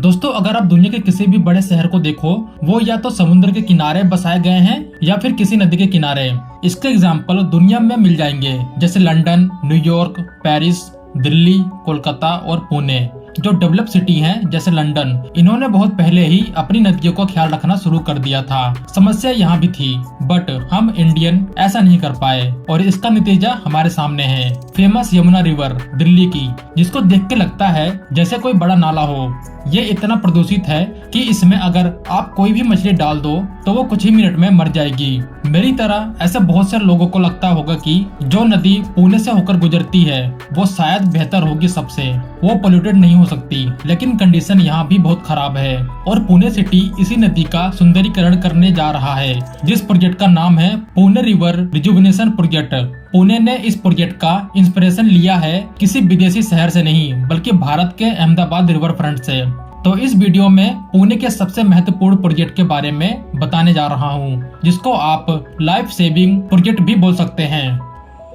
दोस्तों, अगर आप दुनिया के किसी भी बड़े शहर को देखो, वो या तो समुद्र के किनारे बसाए गए हैं या फिर किसी नदी के किनारे। इसके एग्जाम्पल दुनिया में मिल जाएंगे, जैसे London, New York, Paris, Delhi, Kolkata और पुणे। जो डेवलप सिटी हैं, जैसे लंदन, इन्होंने बहुत पहले ही अपनी नदियों का ख्याल रखना शुरू कर दिया था। समस्या यहाँ भी थी, बट हम इंडियन ऐसा नहीं कर पाए और इसका नतीजा हमारे सामने है। फेमस यमुना रिवर दिल्ली की, जिसको देख के लगता है जैसे कोई बड़ा नाला हो। ये इतना प्रदूषित है कि इसमें अगर आप कोई भी मछली डाल दो तो वो कुछ ही मिनट में मर जाएगी। मेरी तरह ऐसे बहुत से लोगों को लगता होगा कि जो नदी पुणे से होकर गुजरती है वो शायद बेहतर होगी सबसे, वो पोल्यूटेड नहीं हो सकती, लेकिन कंडीशन यहाँ भी बहुत खराब है। और पुणे सिटी इसी नदी का सुंदरीकरण करने जा रहा है, जिस प्रोजेक्ट का नाम है Pune river rejuvenation project. Pune ने इस प्रोजेक्ट का इंस्पिरेशन लिया है किसी विदेशी शहर से नहीं, बल्कि भारत के अहमदाबाद रिवर फ्रंट से। तो इस वीडियो में पुणे के सबसे महत्वपूर्ण प्रोजेक्ट के बारे में बताने जा रहा हूँ, जिसको आप लाइफ सेविंग प्रोजेक्ट भी बोल सकते हैं।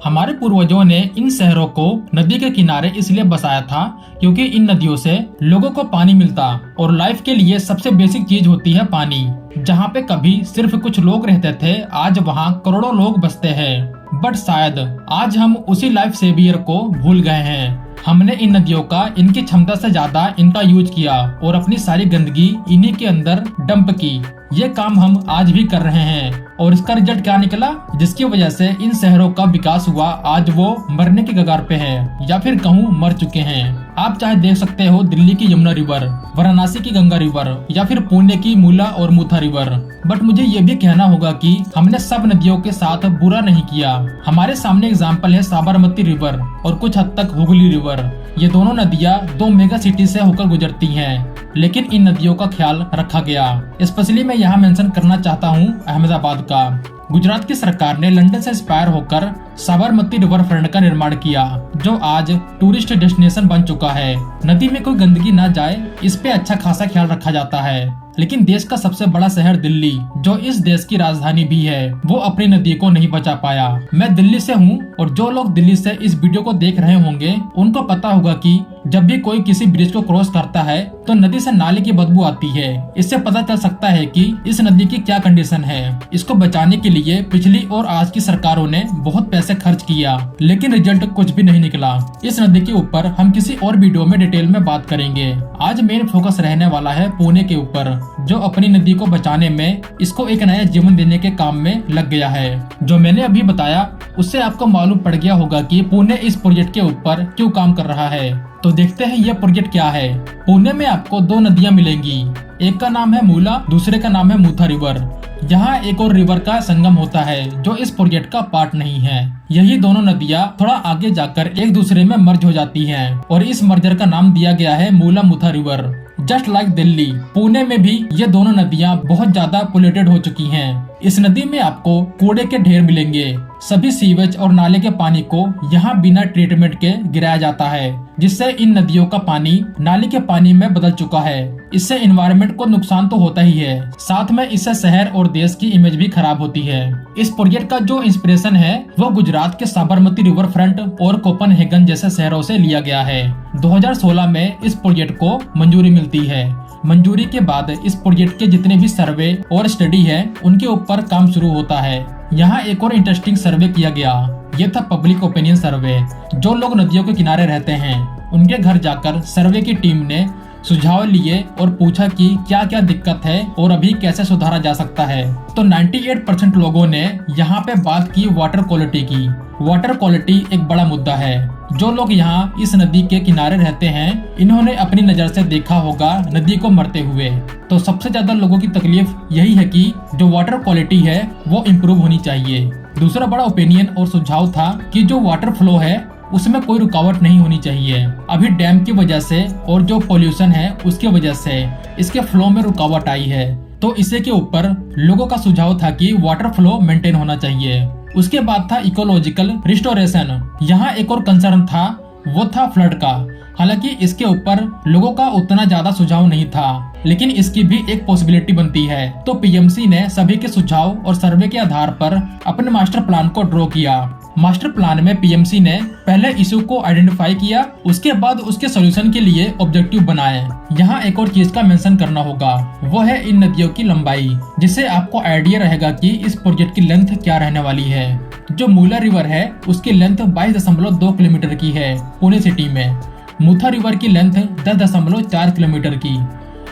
हमारे पूर्वजों ने इन शहरों को नदी के किनारे इसलिए बसाया था क्योंकि इन नदियों से लोगों को पानी मिलता, और लाइफ के लिए सबसे बेसिक चीज होती है पानी। जहाँ पे कभी सिर्फ कुछ लोग रहते थे, आज वहाँ करोड़ों लोग बसते हैं। बट शायद आज हम उसी लाइफ सेवियर को भूल गए हैं। हमने इन नदियों का इनकी क्षमता से ज्यादा इनका यूज किया और अपनी सारी गंदगी इन्हीं के अंदर डंप की। ये काम हम आज भी कर रहे हैं, और इसका रिजल्ट क्या निकला, जिसकी वजह से इन शहरों का विकास हुआ। आज वो मरने के कगार पे है, या फिर कहूँ मर चुके हैं। आप चाहे देख सकते हो दिल्ली की यमुना रिवर, वाराणसी की गंगा रिवर, या फिर पुणे की मूला और मुथा रिवर। बट मुझे ये भी कहना होगा कि हमने सब नदियों के साथ बुरा नहीं किया। हमारे सामने एग्जाम्पल है साबरमती रिवर और कुछ हद तक हुगली रिवर। ये दोनों नदियाँ दो मेगा सिटी से होकर गुजरती हैं, लेकिन इन नदियों का ख्याल रखा गया। स्पेशली मैं यहाँ मेंशन करना चाहता हूँ अहमदाबाद का। गुजरात की सरकार ने लंदन से इंस्पायर होकर साबरमती रिवर फ्रंट का निर्माण किया, जो आज टूरिस्ट डेस्टिनेशन बन चुका है। नदी में कोई गंदगी ना जाए, इस पे अच्छा खासा ख्याल रखा जाता है। लेकिन देश का सबसे बड़ा शहर दिल्ली, जो इस देश की राजधानी भी है, वो अपनी नदी को नहीं बचा पाया। मैं दिल्ली से हूँ, और जो लोग दिल्ली से इस वीडियो को देख रहे होंगे उनको पता होगा कि जब भी कोई किसी ब्रिज को क्रॉस करता है तो नदी से नाले की बदबू आती है। इससे पता चल सकता है कि इस नदी की क्या कंडीशन है। इसको बचाने के लिए पिछली और आज की सरकारों ने बहुत पैसे खर्च किया, लेकिन रिजल्ट कुछ भी नहीं निकला। इस नदी के ऊपर हम किसी और वीडियो में डिटेल में बात करेंगे। आज मेन फोकस रहने वाला है पुणे के ऊपर, जो अपनी नदी को बचाने में, इसको एक नया जीवन देने के काम में लग गया है। जो मैंने अभी बताया उससे आपको मालूम पड़ गया होगा कि पुणे इस प्रोजेक्ट के ऊपर क्यों काम कर रहा है। तो देखते हैं ये प्रोजेक्ट क्या है। पुणे में आपको दो नदियां मिलेंगी, एक का नाम है मूला, दूसरे का नाम है मुथा रिवर। यहाँ एक और रिवर का संगम होता है, जो इस प्रोजेक्ट का पार्ट नहीं है। यही दोनों नदियाँ थोड़ा आगे जाकर एक दूसरे में मर्ज हो जाती हैं, और इस मर्जर का नाम दिया गया है Mula Mutha river. Just like Delhi, Pune में भी ये दोनों नदियाँ बहुत ज्यादा पोल्यूटेड हो चुकी हैं। इस नदी में आपको कूड़े के ढेर मिलेंगे। सभी सीवेज और नाले के पानी को यहाँ बिना ट्रीटमेंट के गिराया जाता है, जिससे इन नदियों का पानी नाले के पानी में बदल चुका है। इससे एनवायरनमेंट को नुकसान तो होता ही है, साथ में इससे शहर और देश की इमेज भी खराब होती है। इस प्रोजेक्ट का जो इंस्पिरेशन है वो गुजरात के साबरमती रिवर फ्रंट और कोपनहेगन जैसे शहरों से लिया गया है। 2016 में इस प्रोजेक्ट को मंजूरी मिलती है। मंजूरी के बाद इस प्रोजेक्ट के जितने भी सर्वे और स्टडी है, उनके ऊपर काम शुरू होता है। यहाँ एक और इंटरेस्टिंग सर्वे किया गया, ये था पब्लिक ओपिनियन सर्वे। जो लोग नदियों के किनारे रहते हैं उनके घर जाकर सर्वे की टीम ने सुझाव लिए और पूछा कि क्या क्या दिक्कत है और अभी कैसे सुधारा जा सकता है। तो 98% लोगों ने यहाँ पे बात की वाटर क्वालिटी की। वाटर क्वालिटी एक बड़ा मुद्दा है। जो लोग यहाँ इस नदी के किनारे रहते हैं, इन्होंने अपनी नजर से देखा होगा नदी को मरते हुए। तो सबसे ज्यादा लोगों की तकलीफ यही है कि जो वाटर क्वालिटी है वो इम्प्रूव होनी चाहिए। दूसरा बड़ा ओपिनियन और सुझाव था कि जो वाटर फ्लो है उसमें कोई रुकावट नहीं होनी चाहिए। अभी डैम की वजह से और जो पोल्यूशन है उसकी वजह से इसके फ्लो में रुकावट आई है। तो इसी के ऊपर लोगों का सुझाव था कि वाटर फ्लो मेंटेन होना चाहिए। उसके बाद था इकोलॉजिकल रिस्टोरेशन। यहाँ एक और कंसर्न था, वो था फ्लड का। हालांकि इसके ऊपर लोगों का उतना ज्यादा सुझाव नहीं था, लेकिन इसकी भी एक पॉसिबिलिटी बनती है। तो पीएमसी ने सभी के सुझाव और सर्वे के आधार पर अपने मास्टर प्लान को ड्रॉ किया। मास्टर प्लान में पीएमसी ने पहले इशू को आइडेंटिफाई किया, उसके बाद उसके सॉल्यूशन के लिए ऑब्जेक्टिव बनाए। यहाँ एक और चीज का मेंशन करना होगा, वो है इन नदियों की लंबाई, जिससे आपको आइडिया रहेगा कि इस प्रोजेक्ट की लेंथ क्या रहने वाली है। जो मूला रिवर है उसकी लेंथ 22.2 किलोमीटर की है पुणे सिटी में, मुथा रिवर की लेंथ 10.4 किलोमीटर की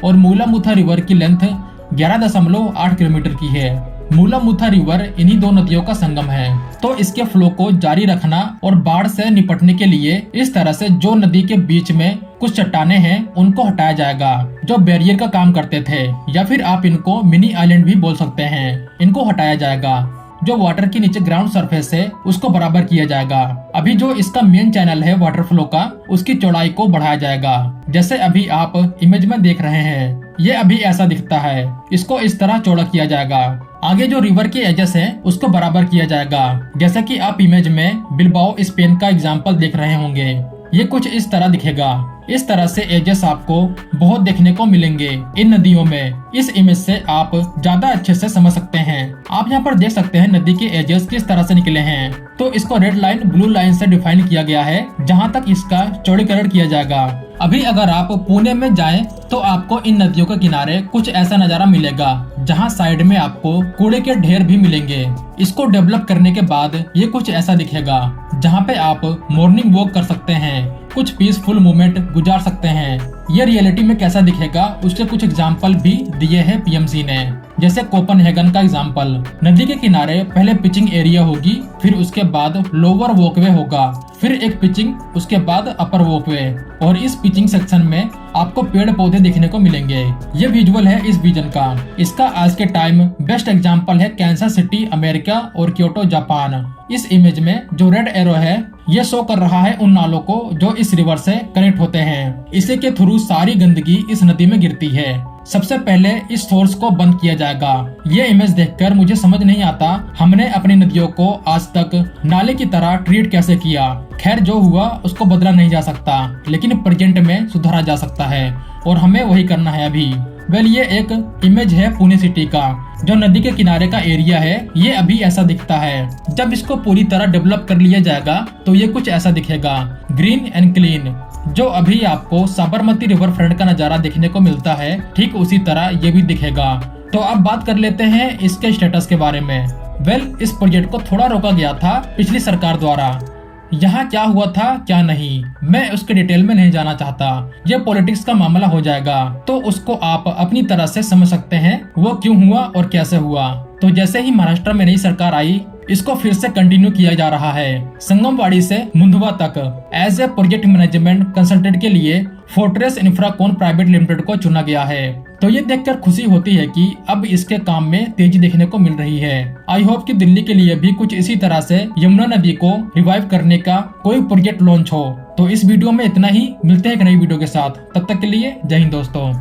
और मूला मुथा रिवर की लेंथ 11.8 किलोमीटर की है। मूला मुथा रिवर इन्हीं दो नदियों का संगम है। तो इसके फ्लो को जारी रखना और बाढ़ से निपटने के लिए इस तरह से जो नदी के बीच में कुछ चट्टाने हैं उनको हटाया जाएगा, जो बैरियर का काम करते थे, या फिर आप इनको मिनी आइलैंड भी बोल सकते हैं। इनको हटाया जाएगा। जो वाटर के नीचे ग्राउंड सरफेस है उसको बराबर किया जाएगा। अभी जो इसका मेन चैनल है वाटर फ्लो का, उसकी चौड़ाई को बढ़ाया जाएगा। जैसे अभी आप इमेज में देख रहे हैं, ये अभी ऐसा दिखता है, इसको इस तरह चौड़ा किया जाएगा। आगे जो रिवर के एजेस हैं उसको बराबर किया जाएगा। जैसे कि आप इमेज में बिलबाओ स्पेन का एग्जाम्पल देख रहे होंगे, ये कुछ इस तरह दिखेगा। इस तरह से एजेस आपको बहुत देखने को मिलेंगे इन नदियों में। इस इमेज से आप ज्यादा अच्छे से समझ सकते हैं। आप यहाँ पर देख सकते हैं नदी के एजेस किस तरह से निकले हैं। तो इसको रेड लाइन ब्लू लाइन से डिफाइन किया गया है, जहाँ तक इसका चौड़ीकरण किया जाएगा। अभी अगर आप पुणे में जाएं तो आपको इन नदियों के किनारे कुछ ऐसा नजारा मिलेगा, जहां साइड में आपको कूड़े के ढेर भी मिलेंगे। इसको डेवलप करने के बाद ये कुछ ऐसा दिखेगा, जहां पे आप मॉर्निंग वॉक कर सकते हैं, कुछ पीसफुल मूवमेंट गुजार सकते हैं। ये रियलिटी में कैसा दिखेगा उसके कुछ एग्जाम्पल भी दिए हैं पीएमसी ने, जैसे कोपनहेगन का एग्जाम्पल। नदी के किनारे पहले पिचिंग एरिया होगी, फिर उसके बाद लोअर वॉकवे होगा, फिर एक पिचिंग, उसके बाद अपर वॉकवे, और इस पिचिंग सेक्शन में आपको पेड़ पौधे देखने को मिलेंगे। ये विजुअल है इस विजन का। इसका आज के टाइम बेस्ट एग्जाम्पल है कैंसस सिटी अमेरिका और क्योटो जापान। इस इमेज में जो रेड एरो है ये शो कर रहा है उन नालों को जो इस रिवर से कनेक्ट होते हैं। इसी के थ्रू सारी गंदगी इस नदी में गिरती है। सबसे पहले इस सोर्स को बंद किया जाएगा। ये इमेज देखकर मुझे समझ नहीं आता हमने अपनी नदियों को आज तक नाले की तरह ट्रीट कैसे किया। खैर जो हुआ उसको बदला नहीं जा सकता, लेकिन प्रेजेंट में सुधारा जा सकता है और हमें वही करना है अभी। वेल ये एक इमेज है पुणे सिटी का, जो नदी के किनारे का एरिया है। ये अभी ऐसा दिखता है। जब इसको पूरी तरह डेवलप कर लिया जाएगा तो ये कुछ ऐसा दिखेगा, ग्रीन एंड क्लीन। जो अभी आपको साबरमती रिवर फ्रंट का नजारा देखने को मिलता है, ठीक उसी तरह ये भी दिखेगा। तो अब बात कर लेते हैं इसके स्टेटस के बारे में। वेल इस प्रोजेक्ट को थोड़ा रोका गया था पिछली सरकार द्वारा। यहाँ क्या हुआ था क्या नहीं, मैं उसके डिटेल में नहीं जाना चाहता। ये पॉलिटिक्स का मामला हो जाएगा, तो उसको आप अपनी तरह से समझ सकते हैं वो क्यों हुआ और कैसे हुआ। तो जैसे ही महाराष्ट्र में नई सरकार आई, इसको फिर से कंटिन्यू किया जा रहा है। संगमवाड़ी से मुंदवा तक as a project management consultant के लिए फोर्ट्रेस इंफ्राकॉन प्राइवेट लिमिटेड को चुना गया है। तो ये देखकर खुशी होती है कि अब इसके काम में तेजी देखने को मिल रही है। आई होप कि दिल्ली के लिए भी कुछ इसी तरह से यमुना नदी को रिवाइव करने का कोई प्रोजेक्ट लॉन्च हो। तो इस वीडियो में इतना ही, मिलते हैं एक नई वीडियो के साथ। तब तक के लिए जय हिंद दोस्तों।